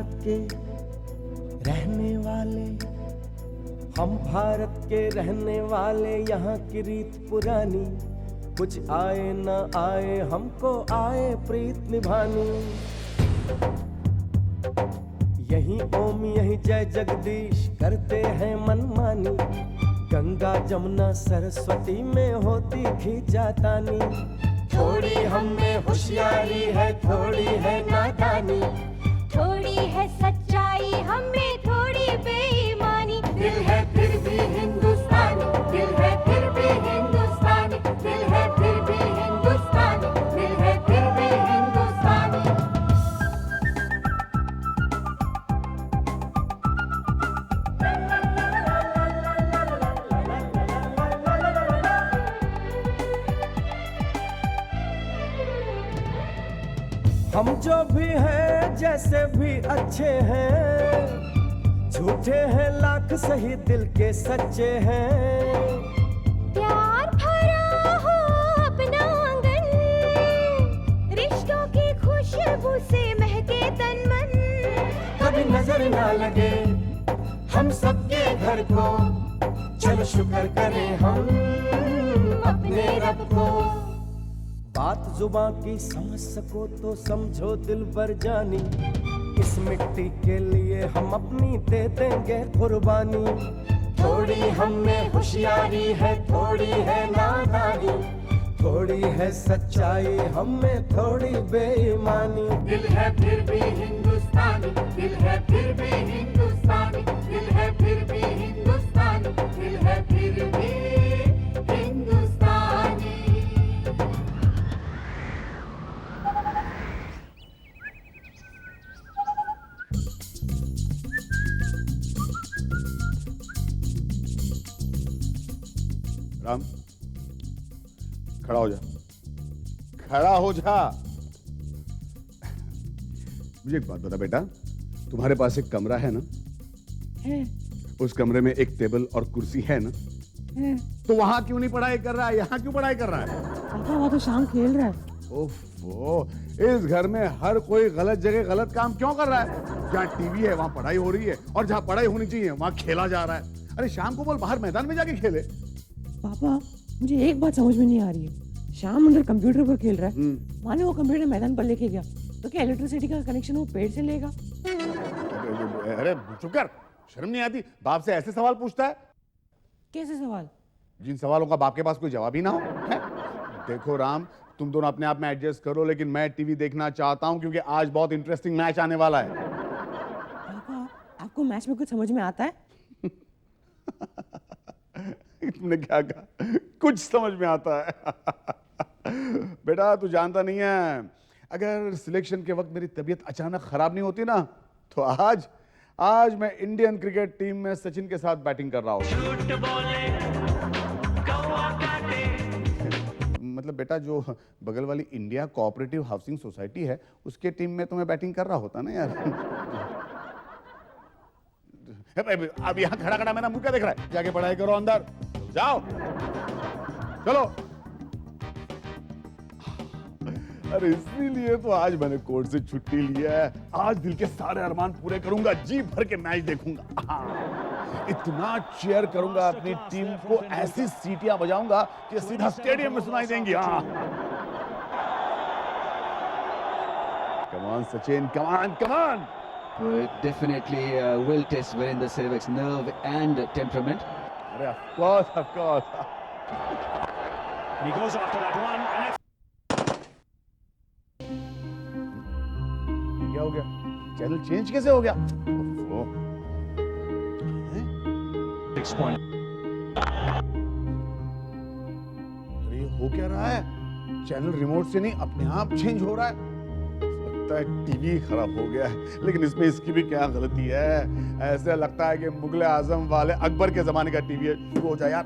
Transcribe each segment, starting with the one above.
भारत के रहने वाले, हम भारत के रहने वाले, यहाँ की रीत पुरानी, कुछ आए न आए हमको आए प्रीत निभानी। यही ओम यही जय जगदीश करते हैं मनमानी, गंगा जमुना सरस्वती में होती खींचातानी। थोड़ी हम में होशियारी है, थोड़ी है नादानी, थोड़ी है सच्चाई हमें थोड़ी बेईमानी। दिल है फिर भी हिंदुस्तानी, दिल है फिर भी हिंदुस्तानी, दिल है फिर भी हिंदुस्तानी, दिल है फिर भी हिंदुस्तानी। हम जो भी हैं जैसे भी अच्छे हैं, झूठे हैं लाख सही दिल के सच्चे हैं। प्यार भरा हो अपना आंगन, रिश्तों की खुशबू से महके तन मन। कभी नजर ना लगे हम सबके घर को, चलो शुक्र करें हम अपने रब को। बात जुबां की समझ सको तो समझो दिल भर जानी, इस मिट्टी के लिए हम अपनी दे देंगे कुर्बानी। थोड़ी हम में होशियारी है, थोड़ी है नादानी, थोड़ी है सच्चाई हम में थोड़ी बेईमानी। दिल है फिर भी हिंदुस्तानी, दिल है फिर भी हिंदुस्तानी, दिल है फिर भी हिंदुस्तानी, दिल है फिर भी हिंदुस्तानी। राम, खड़ा हो जा, खड़ा हो जा। मुझे एक बात बता बेटा, तुम्हारे पास एक कमरा है ना? है। उस कमरे में एक टेबल और कुर्सी है ना? है। तो वहां क्यों नहीं पढ़ाई कर रहा है, यहाँ क्यों पढ़ाई कर रहा है? पापा वो तो शाम खेल रहा है। ओफो, इस घर में हर कोई गलत जगह गलत काम क्यों कर रहा है? जहाँ टीवी है वहाँ पढ़ाई हो रही है, और जहाँ पढ़ाई होनी चाहिए वहाँ खेला जा रहा है। अरे शाम को बोल बाहर मैदान में जाके खेले। पापा मुझे एक बात समझ में नहीं आ रही है, शाम अंदर कंप्यूटर पर खेल रहा है, माने वो कंप्यूटर मैदान पर लेके गया तो क्या इलेक्ट्रिसिटी का कनेक्शन वो पेड़ से लेगा? अरे चुप कर, शर्म नहीं आती? बाप से ऐसे सवाल पूछता है? कैसे सवाल? जिन सवालों का बाप के पास कोई जवाब ही ना हो है? देखो राम, तुम दोनों अपने आप में एडजस्ट करो, लेकिन मैं टीवी देखना चाहता हूं क्योंकि आज बहुत इंटरेस्टिंग मैच आने वाला है। पापा आपको मैच में कुछ समझ में आता है? तुमने क्या कहा? कुछ समझ में आता है? बेटा तू जानता नहीं है, अगर सिलेक्शन के वक्त मेरी तबीयत अचानक खराब नहीं होती ना, तो आज मैं इंडियन क्रिकेट टीम में सचिन के साथ बैटिंग कर रहा हूँ। मतलब बेटा जो बगल वाली इंडिया कोऑपरेटिव हाउसिंग सोसाइटी है उसके टीम में तो मैं बैटिंग कर रहा होता ना यार। अब यहाँ खड़ा खड़ा मेरा मुंह क्या देख रहा है? जाके पढ़ाई करो, अंदर जाओ, चलो। अरे इसीलिए तो आज मैंने कोर्ट से छुट्टी लिया है। आज दिल के सारे अरमान पूरे करूंगा, जी भर के मैच देखूंगा, इतना चीयर करूंगा अपनी टीम को, ऐसी सीटियां बजाऊंगा कि सीधा स्टेडियम में सुनाई देंगी। Come on Sachin, come on, come on. Definitely will test Virendra Sehwag's nerve and temperament. Of course, of course. He goes after that one. क्या हो गया? चैनल चेंज कैसे हो गया? अरे ये हो क्या रहा है? चैनल रिमोट से नहीं अपने आप चेंज हो रहा है। लगता है टीवी खराब हो गया है, लेकिन इसमें इसकी भी क्या गलती है? ऐसे लगता है कि मुगल आजम वाले अकबर के जमाने का टीवी है। शुरू हो जाए यार।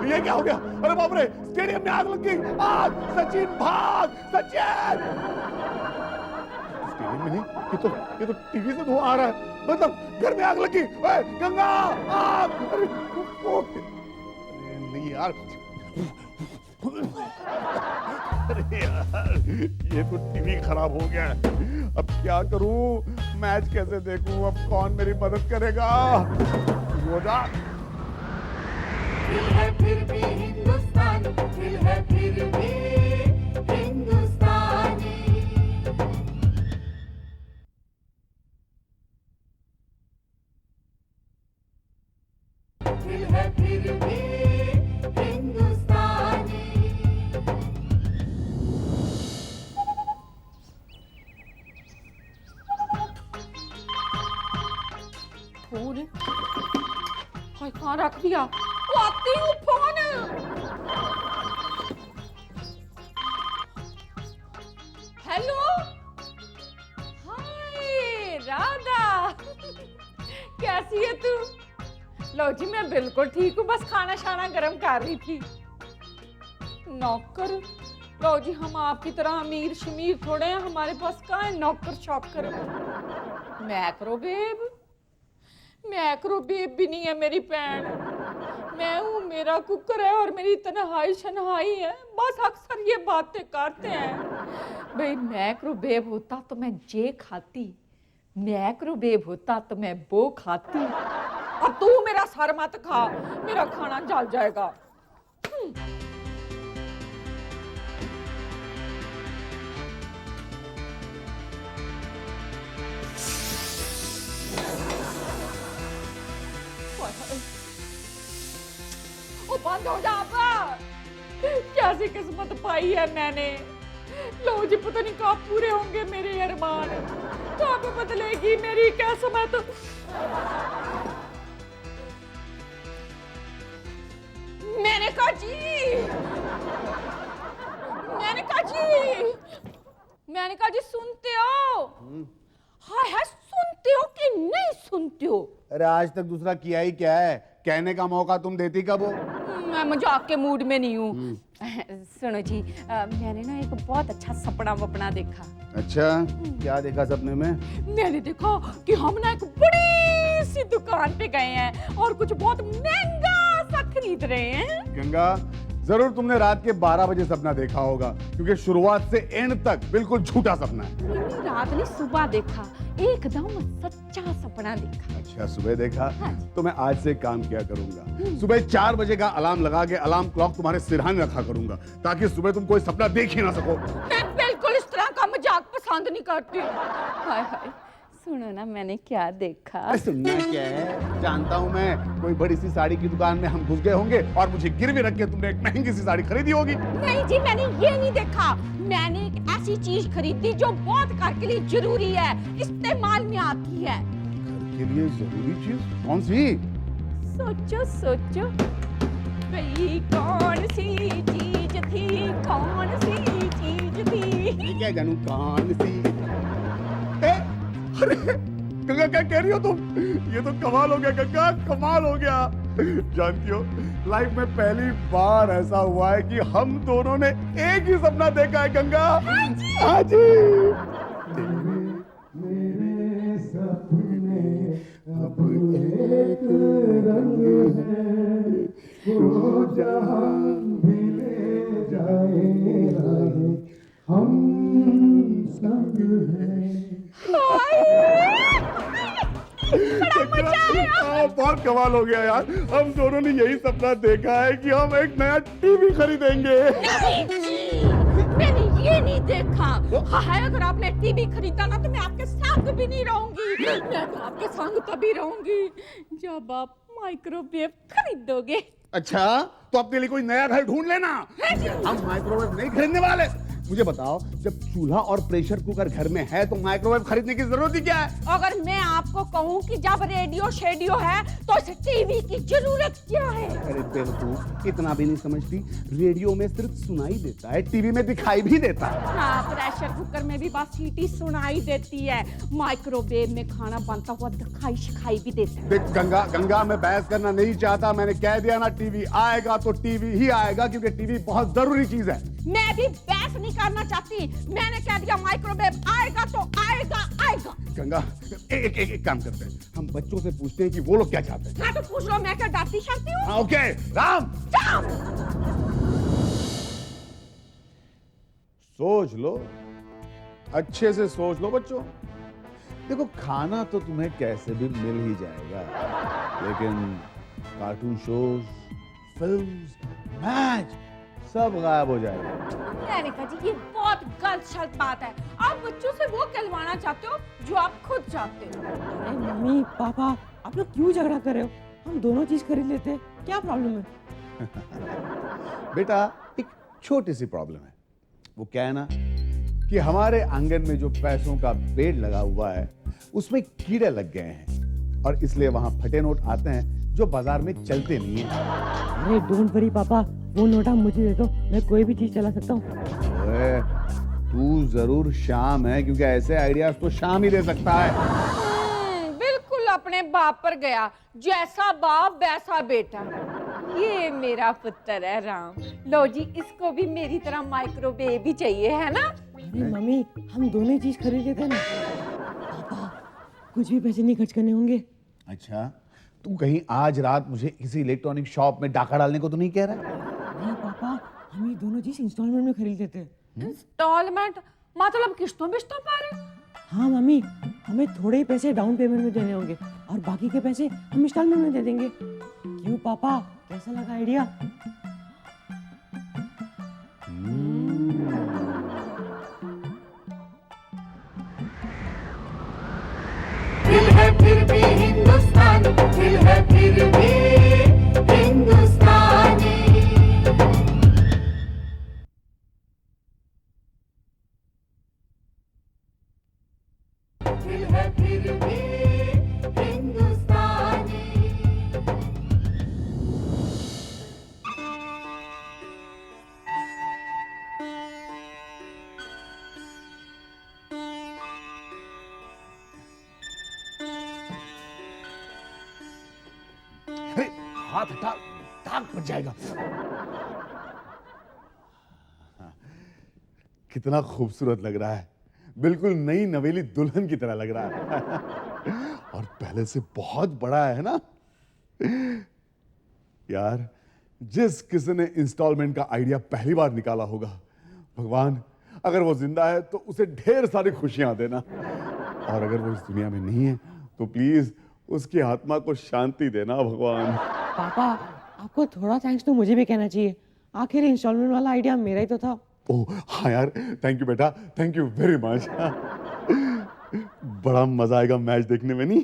ये क्या हो गया? अरे बाप रे, स्टेडियम में आग लग गई। आग! सचिन भाग, सचिन! स्टेडियम में नहीं, ये तो टीवी से धुआं आ रहा है। मतलब घर में आग लगी। ओए गंगा, आग! अरे नहीं यार। अरे यार, ये तो टीवी खराब हो गया है। अब क्या करूं? मैच कैसे देखूं? अब कौन मेरी मदद करेगा? हो जा। दिल है फिर भी हिंदुस्तानी, दिल है फिर भी हिंदुस्तानी। दिल है फिर भी हिंदुस्तानी। फोन हाय कहाँ रख दिया? वो आती हूँ फोन। हेलो हाय राधा कैसी है तू? लो जी मैं बिल्कुल ठीक हूँ, बस खाना शाना गरम कर रही थी। नौकर? लो जी हम आपकी तरह अमीर शमीर थोड़े हैं, हमारे पास कहाँ है नौकर शौकर। मैक्रोवेव भी नहीं है मेरी भैन। मैं हूँ, मेरा कुकर है और मेरी तन्हाई शन्हाई है, बस अक्सर ये बातें करते हैं। भाई मैक्रोवेव होता तो मैं जे खाती, मैक्रोवेव होता तो मैं वो खाती। और तू मेरा सर मत खा, मेरा खाना जल जाएगा। ओ बंद हो जा अब। कैसी किस्मत पाई है मैंने। लो जी पता नहीं कब पूरे होंगे मेरे अरमान, कब बदलेगी मेरी किस्मत। मैंने कहा जी सुनते हो? हाय हाय सुनते हो कि नहीं सुनते हो? अरे आज तक दूसरा किया ही क्या है? कहने का मौका तुम देती कब हो? मैं मजाक के मूड में नहीं हूँ। सुनो जी मैंने ना एक बहुत अच्छा सपना वपना देखा। अच्छा, क्या देखा सपने में? मैंने देखा कि हम ना एक बड़ी सी दुकान पे गए हैं और कुछ बहुत महंगा सा खरीद रहे हैं। गंगा, जरूर तुमने रात के 12 बजे सपना देखा होगा, क्योंकि शुरुआत से एंड तक बिल्कुल झूठा सपना है। नहीं, रात नहीं सुबह देखा, एकदम सच्चा सपना देखा। अच्छा सुबह देखा? हाँ। तो मैं आज से काम किया करूंगा। सुबह 4 बजे का अलार्म लगा के अलार्म क्लॉक तुम्हारे सिरहाने रखा करूंगा, ताकि सुबह तुम कोई सपना देख ही ना सको। मैं बिल्कुल इस तरह का मजाक पसंद नहीं करती। हाय हाय सुनो ना मैंने क्या देखा। सुनना क्या है, जानता हूँ मैं। कोई बड़ी सी साड़ी की दुकान में हम घुस गए होंगे और मुझे गिरवी रख के तुमने एक महंगी सी साड़ी खरीदी होगी। नहीं जी मैंने ये नहीं देखा, मैंने एक ऐसी चीज खरीदी जो बहुत घर के लिए जरूरी है, इस्तेमाल में आती है। घर के लिए जरूरी चीज कौन सी? सोचो सोचो भाई कौन सी चीज थी, कौन सी चीज थी? ठीक है जानू, कौन सी? अरे गंगा क्या कह रही हो तुम? ये तो कमाल हो गया गंगा, कमाल हो गया। जानती हो लाइफ में पहली बार ऐसा हुआ है कि हम दोनों ने एक ही सपना देखा है गंगा। हाँ जी। मेरे सपने अब एक रंग है, वो जहां भी ले जाए हम संग हैं। बहुत कमाल हो गया यार, हम दोनों ने यही सपना देखा है कि हम एक नया टीवी खरीदेंगे। मैंने ये नहीं देखा। हाय अगर आपने टीवी खरीदा ना तो मैं आपके साथ भी नहीं रहूंगी। मैं तो आपके संग तभी रहूंगी जब आप माइक्रोवेव खरीदोगे। अच्छा तो अपने लिए कोई नया घर ढूंढ लेना, हम माइक्रोवेव नहीं खरीदने वाले। मुझे बताओ, जब चूल्हा और प्रेशर कुकर घर में है तो माइक्रोवेव खरीदने की जरूरत ही क्या है? अगर मैं आपको कहूँ कि जब रेडियो शेडियो है तो इस टीवी की जरूरत क्या है? अरे बेवकूफ, इतना भी नहीं समझती। रेडियो में सिर्फ सुनाई देता है, टीवी में दिखाई भी देता है। हाँ, प्रेशर कुकर में भी बस सीटी सुनाई देती है, माइक्रोवेव में खाना बनता हुआ दिखाई शिखाई भी देता है। देख गंगा मैं बहस करना नहीं चाहता, मैंने कह दिया ना टीवी आएगा तो टीवी ही आएगा, क्योंकि टीवी बहुत जरूरी चीज है। मैं भी बहस नहीं करना चाहती, मैंने कह दिया माइक्रोवेव आएगा तो आएगा आएगा। गंगा एक काम करते हैं, हम बच्चों से पूछते हैं कि वो लोग क्या चाहते हैं। हाँ तो पूछ लो, मैं क्या डरती शर्ती हूँ? हाँ, ओके राम। सोच लो, अच्छे से सोच लो बच्चों। देखो खाना तो तुम्हें कैसे भी मिल ही जाएगा, लेकिन कार्टून शोज, फिल्म्स, मैच सब गायब हो जाएगा। मेनका जी ये बहुत गलत शल्त बात है। आप बच्चों से वो कहलवाना चाहते हो जो आप खुद चाहते हो। अरे मम्मी पापा आप लोग क्यों झगड़ा कर रहे हो? हम दोनों चीज खरीद लेते हैं, क्या प्रॉब्लम है? बेटा एक छोटी सी प्रॉब्लम है। वो क्या है ना कि हमारे आंगन में जो पैसों का पेड़ लगा हुआ है उसमें कीड़े लग गए हैं, और इसलिए वहां फटे नोट आते हैं जो बाजार में चलते नहीं है। अरे डोंट वरी पापा, वो नोट आप मुझे दे दो, मैं कोई भी चीज चला सकता हूँ। ओए, तू जरूर शाम है, क्योंकि ऐसे आइडियाज तो शाम ही दे सकता है। बिल्कुल अपने बाप पर गया, जैसा बाप वैसा बेटा। ये मेरा पुत्र है राम। लो जी, इसको भी मेरी तरह माइक्रोवेव ही चाहिए, है ना? अरे मम्मी हम दोनों ही चीज खरीद लेते हैं ना। पापा कुछ भी पैसे नहीं खर्च करने होंगे। अच्छा, तू कहीं आज रात मुझे किसी इलेक्ट्रॉनिक शॉप में डाका डालने को तो नहीं कह रहा? नहीं पापा, हम ये दोनों चीज इंस्टॉलमेंट में खरीद लेते हैं। इंस्टॉलमेंट मतलब किस्तों बिस्तों पर? हाँ मम्मी, हमें थोड़े ही पैसे डाउन पेमेंट में देने होंगे और बाकी के पैसे हम इंस्टॉलमेंट में दे देंगे। क्यों पापा, कैसा लगा आइडिया? दिल है फिर भी हिंदुस्तानी, दिल है फिर भी हिंदुस्तानी। दिल है फिर भी हिंदुस्तानी। अरे हाथ हटा, दाग पड़ जाएगा। कितना खूबसूरत लग रहा है, बिल्कुल नई नवेली दुल्हन की तरह लग रहा है। और पहले से बहुत बड़ा है ना यार। जिस किसी ने इंस्टॉलमेंट का आइडिया पहली बार निकाला होगा, भगवान अगर वो जिंदा है तो उसे ढेर सारी खुशियां देना, और अगर वो इस दुनिया में नहीं है तो प्लीज उसकी आत्मा को शांति देना भगवान। पापा आपको थोड़ा थैंक्स तो मुझे भी कहना चाहिए, आखिर इंस्टॉलमेंट वाला आइडिया मेरा ही तो था। ओह हाँ यार, थैंक यू बेटा, थैंक यू वेरी मच। बड़ा मजा आएगा मैच देखने में, नहीं?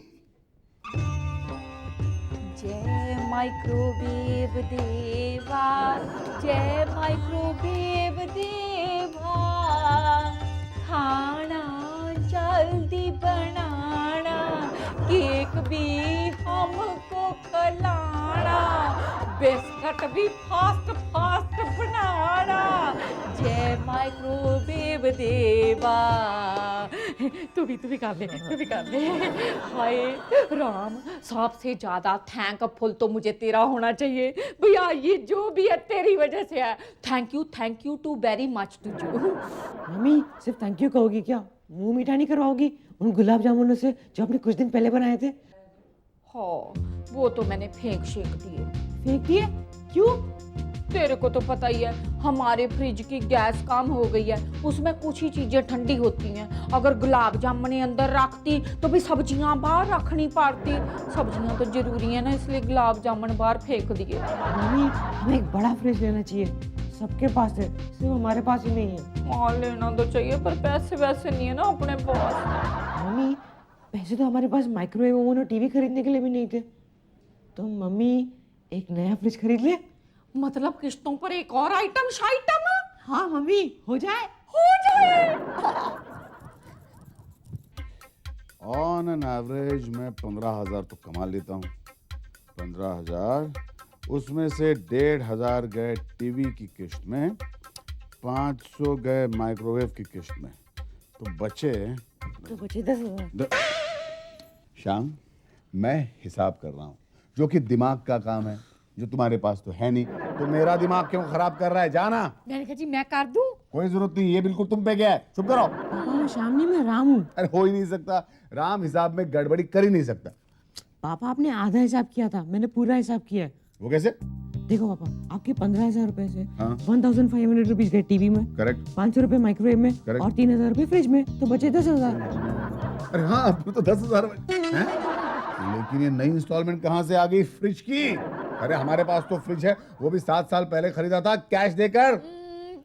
जय माइक्रोवेव देवा, जय माइक्रोवेव देवा। खाना जल्दी बनाना, केक भी हमको खिलाना, बिस्कुट भी फास्ट फास्ट बनाना। जय माइक्रोवेव देवा। तू भी कर ले, तू भी कर ले। हाय राम, सबसे ज्यादा थैंकफुल तो मुझे तेरा होना चाहिए भैया। ये जो भी है तेरी वजह से है। Thank you too very much to you. Mummy सिर्फ थैंक यू कहोगी क्या? मुंह मीठा नहीं करवाओगी उन गुलाब जामुनों से जो आपने कुछ दिन पहले बनाए थे? हाँ, वो तो मैंने फेंक शेक दिए। फेंक दिए? क्यों? तेरे को तो पता ही है, हमारे फ्रिज की गैस कम हो गई है, उसमें कुछ ही चीजें ठंडी होती हैं। अगर गुलाब जामुन अंदर रखती तो भी सब्जियां बाहर रखनी पड़ती। सब्जियां तो जरूरी है ना, इसलिए गुलाब जामुन बाहर फेंक दिए। मम्मी हमें एक बड़ा फ्रिज लेना चाहिए, सबके पास है, सिर्फ हमारे पास ही नहीं है। हाँ लेना तो चाहिए, पर पैसे वैसे नहीं है ना अपने पास। मम्मी पैसे तो हमारे पास माइक्रोवेव ओवन और टीवी खरीदने के लिए भी नहीं थे, तो मम्मी एक नया फ्रिज खरीद ले। मतलब किस्तों पर एक और आइटम शाइटम? हाँ मम्मी, हो जाए। ऑन एन एवरेज मैं 15,000 तो कमा लेता हूँ। 15,000, उसमें से 1,500 गए टीवी की किस्त में, 500 गए माइक्रोवेव की किस्त में, तो बचे तो बचे 10,000। श्याम, मैं हिसाब कर रहा हूँ, जो कि दिमाग का काम है, जो तुम्हारे पास तो है नहीं। तो मेरा दिमाग क्यों खराब कर रहा है? जाना। मैंने कहा जी मैं कर दूं। कोई जरूरत नहीं, ये बिल्कुल तुम पे गया है। चुप करो। पापा मैं शाम नहीं, मैं राम हूँ। अरे हो ही नहीं सकता, राम हिसाब में गड़बड़ी कर ही नहीं सकता। पापा आपने आधा हिसाब किया था, मैंने पूरा हिसाब किया है। वो कैसे? देखो पापा, आपके 15,000 रुपए से हाँ। 1,500 रुपीज गए टीवी में, करेक्ट। 500 रुपए माइक्रोवेव में Correct. और 3,000 रुपए फ्रिज में, तो बचे 10,000। अरे हाँ, अब तो 10,000 हैं। लेकिन ये नई इंस्टॉलमेंट कहाँ से आ गई फ्रिज की? अरे हमारे पास तो फ्रिज है, वो भी 7 साल पहले खरीदा था कैश देकर।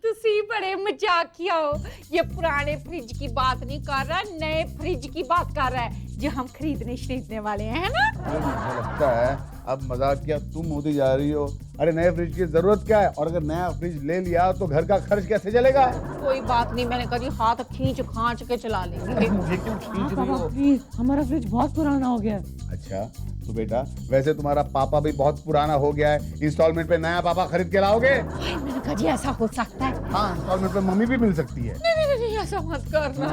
तुसी बड़े मजाकिया हो। ये पुराने फ्रिज की बात नहीं कर रहा, नए फ्रिज की बात कर रहा है जो हम खरीदने वाले हैं, है ना? अरे मुझे लगता है अब मजाक क्या तुम होती जा रही हो। अरे नए फ्रिज की जरूरत क्या है? और अगर नया फ्रिज ले लिया तो घर का खर्च कैसे चलेगा? कोई बात नहीं, मैंने कहा हाथ खींच खांच के चला लेंगे। मुझे क्यों हाँ खींच रही पापा हो? प्लीज, हमारा फ्रिज बहुत पुराना हो गया है। अच्छा तो बेटा, वैसे तुम्हारा पापा भी बहुत पुराना हो गया है, इंस्टॉलमेंट पे नया पापा खरीद के लाओगे? हाय, मैंने कहा जी ऐसा हो सकता है। हाँ, इंस्टॉलमेंट पे मम्मी भी मिल सकती है। नहीं, ऐसा मत करना।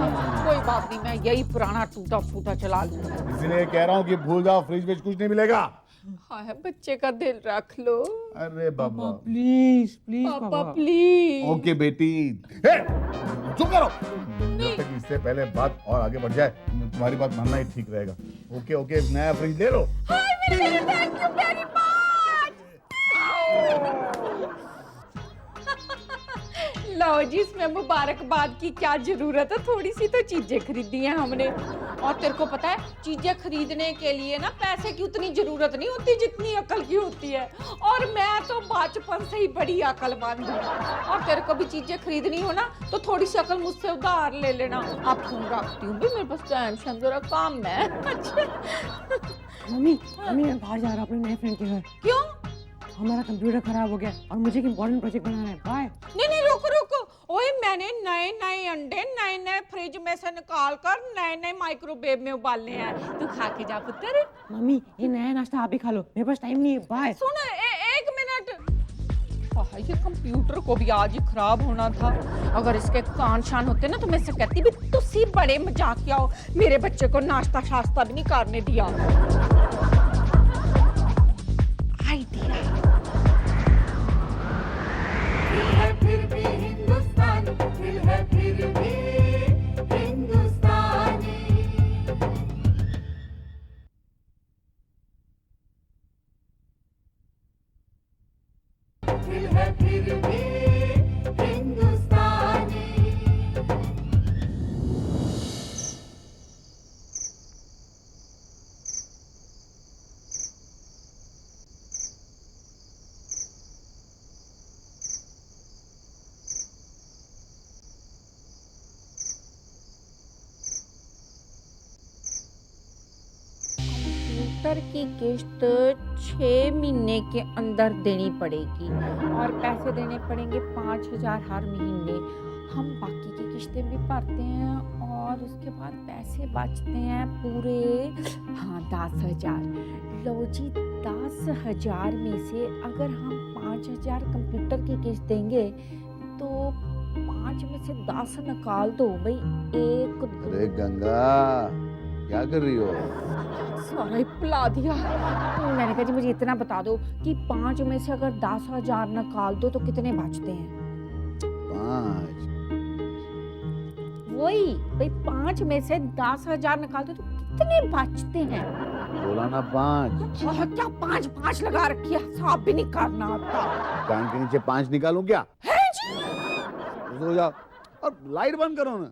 कोई बात नहीं, मैं यही पुराना टूटा फूटा चला लूंगा। इसलिए कह रहा हूँ कि भूल जाओ, फ्रिज में कुछ नहीं मिलेगा। हाय, बच्चे का दिल रख लो। अरे बाबा। प्लीज प्लीज पापा प्लीज। ओके बेटी। हे, चुप करो। जब तक इससे पहले बात और आगे बढ़ जाए, तुम्हारी बात मानना ही ठीक रहेगा। ओके ओके, नया फ्रिज ले लो। Thank you very much. लो जी, इसमें मुबारकबाद की क्या जरूरत है, थोड़ी सी तो चीजें खरीदी हैं हमने। और तेरे को पता है, चीजें खरीदने के लिए ना पैसे की उतनी जरूरत नहीं होती जितनी अकल की होती है। और मैं तो बचपन से ही बड़ी अकलमंद हूँ। और तेरे को भी चीजें खरीदनी हो ना तो थोड़ी सी अकल मुझसे उधार ले लेना। अब फोन रखती हूँ, मेरे पास टेंशन जरा काम है। मम्मी मैं बाहर जा रहा हूँ अपने नए फ्रेंड के घर। क्यों? हमारा कंप्यूटर खराब हो गया और मुझे एक इम्पोर्टेंट प्रोजेक्ट बनाना है। बाय। नहीं रुको। ओए, मैंने नए अंडे नए फ्रिज में से निकाल कर नए माइक्रोवेव में उबालने हैं। तू खा के जा पुत्र। मम्मी ये नया नाश्ता आप ही खा लो, मेरे पास टाइम नहीं है। बाय। सुन, एक मिनट। ये कंप्यूटर को भी आज ही खराब होना था। अगर इसके कान शान होते ना तो मैं से कहती भी तुसी बड़े मजाकिया हो, मेरे बच्चे को नाश्ता शास्ता भी नहीं करने दिया। आइडिया। दिल है फिर भी हिंदुस्तानी, दिल है फिर भी हिंदुस्तानी। दिल है फिर भी हिंदुस्तानी। कंप्यूटर की किस्त 6 महीने के अंदर देनी पड़ेगी और पैसे देने पड़ेंगे 5,000 हर महीने। हम बाकी की किस्तें भी भरते हैं और उसके बाद पैसे बचते हैं पूरे 10,000। लो जी, 10,000 में से अगर हम 5,000 कंप्यूटर की किस्त देंगे तो 5 में से 10 निकाल दो भाई। अरे गंगा, क्या कर रही हो? सारा ही पिला दिया। मैंने कहा जी मुझे इतना बता दो कि 5 में से अगर 10,000 निकाल दो तो कितने बचते हैं? 5। वही भाई, 5 में से 10,000 निकाल दो तो कितने बचते हैं? बोला ना 5। क्या 5 लगा रखी है, हिसाब भी नहीं करना आता। कान के नीचे 5 निकालूं क्या? है जी। सो जाओ और लाइट बंद करो ना।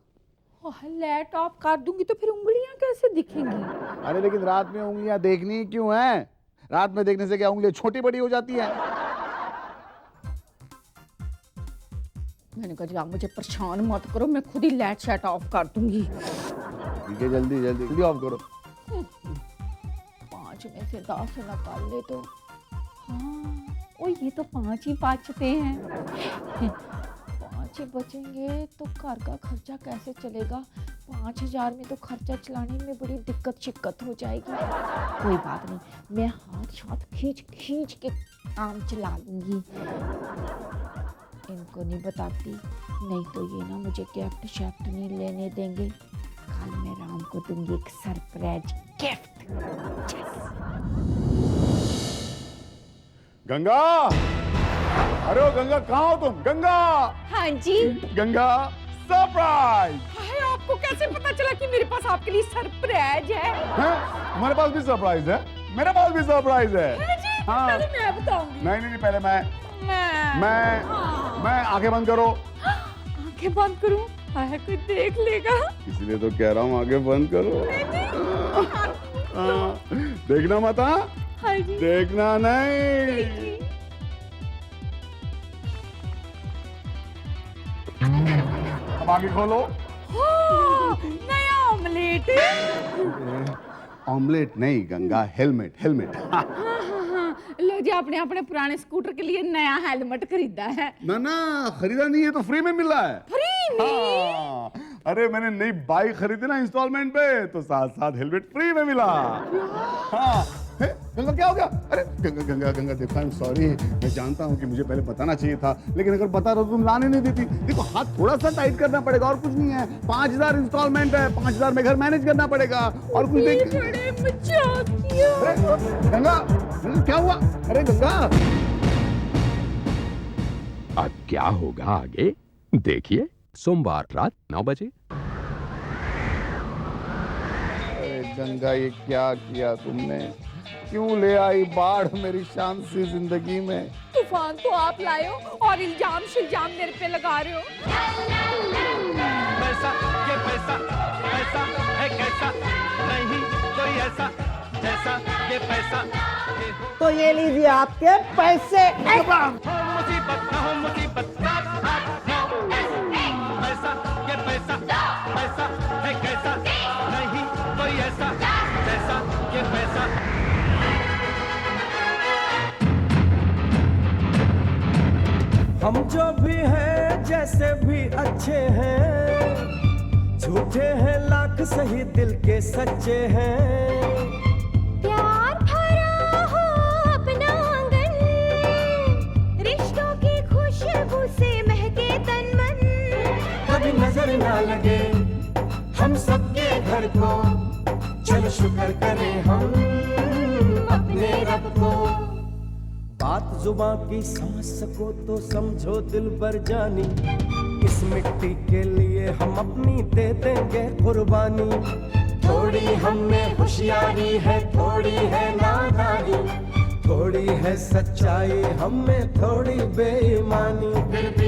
लाइट ऑफ कर दूंगी तो फिर उंगलियां कैसे दिखेंगी? अरे लेकिन रात में उंगलियां देखनी क्यों है? रात में देखने से क्या उंगलियां छोटी बड़ी हो जाती है? मैंने कहा जी आप मुझे परेशान मत करो, मैं खुद ही लाइट शट ऑफ कर दूंगी। ठीक है, जल्दी जल्दी जल्दी ऑफ करो। 5 में से 10 निकाल ले तो हाँ, ये तो 5 ही बचते हैं। 5 बचेंगे तो घर का खर्चा कैसे चलेगा? 5,000 में तो खर्चा चलाने में बड़ी दिक्कत हो जाएगी। कोई बात नहीं, मैं हाथ खींच के काम चला लूंगी। इनको नहीं बताती, नहीं तो ये ना मुझे गिफ्ट शेफ्ट नहीं लेने देंगे। कल मैं राम को दूंगी एक सरप्राइज गिफ्ट। गंगा, अरे ओ गंगा, कहाँ हो तुम? गंगा, हाँ जी। गंगा, सरप्राइज। हाय, आपको कैसे पता चला कि मेरे पास आपके लिए सरप्राइज है? हैं? तुम्हारे पास भी सरप्राइज है? मेरे पास भी सरप्राइज है। हाँ जी। हाँ। पहले मैं बताऊंगी। नहीं नहीं पहले मैं आंखें बंद करो। आंखें बंद करूं? हाय कोई देख लेगा। इसलिए तो कह रहा हूँ आंखें बंद करो। देखना मत, हाँ? हाँ जी। देखना नहीं। अब आगे खोलो। नया ऑमलेट। ऑमलेट नहीं गंगा, हेलमेट हेलमेट। लो जी, आपने अपने पुराने स्कूटर के लिए नया हेलमेट खरीदा है। ना ना खरीदा नहीं है, तो फ्री में मिला है। फ्री में? हाँ, अरे मैंने नई बाइक खरीदी ना इंस्टॉलमेंट पे, तो साथ साथ हेलमेट फ्री में मिला। हाँ। गंगा क्या हो गया? अरे गंगा गंगा गंगा देखो, आई एम सॉरी, मैं जानता हूँ कि मुझे पहले बताना चाहिए था, लेकिन अगर पता तो तुम लाने नहीं देती। देखो हाथ थोड़ा सा टाइट करना पड़ेगा और कुछ नहीं है। 5000 इंस्टॉलमेंट है, 5000 में घर मैनेज करना पड़ेगा और कुछ देख। बड़े मजाकिया। अरे गंगा क्या हुआ? अरे गंगा अब क्या होगा आगे देखिए, सोमवार रात 9 बजे। अरे गंगा ये क्या किया तुमने? क्यों ले आई बाढ़ मेरी शान सी जिंदगी में? तूफान तो आप लाए हो और इल्जाम शिल्जाम मेरे पे लगा रहे हो। पैसा ये पैसा, पैसा है कैसा, नहीं कोई ऐसा जैसा ये पैसा। तो ये लीजिए आपके पैसे। हो मुसीबत न हो मुसीबत, साथ हाथ न पैसा ये पैसा, पैसा है कैसा, नहीं कोई ऐसा जैसा ये पैसा। हम जो भी हैं जैसे भी अच्छे हैं, झूठे हैं लाख सही दिल के सच्चे हैं। प्यार भरा हो अपना आंगन, रिश्तों की खुशबू से महके तन मन। कभी नजर ना लगे हम सबके घर को, चल शुक्र करें हम अपने रब को। बात जुबां की समझ सको तो समझो दिल भर जानी, इस मिट्टी के लिए हम अपनी दे देंगे कुर्बानी। थोड़ी हम में होशियारी है, थोड़ी है नादानी, थोड़ी है सच्चाई हम में, थोड़ी बेईमानी। फिर भी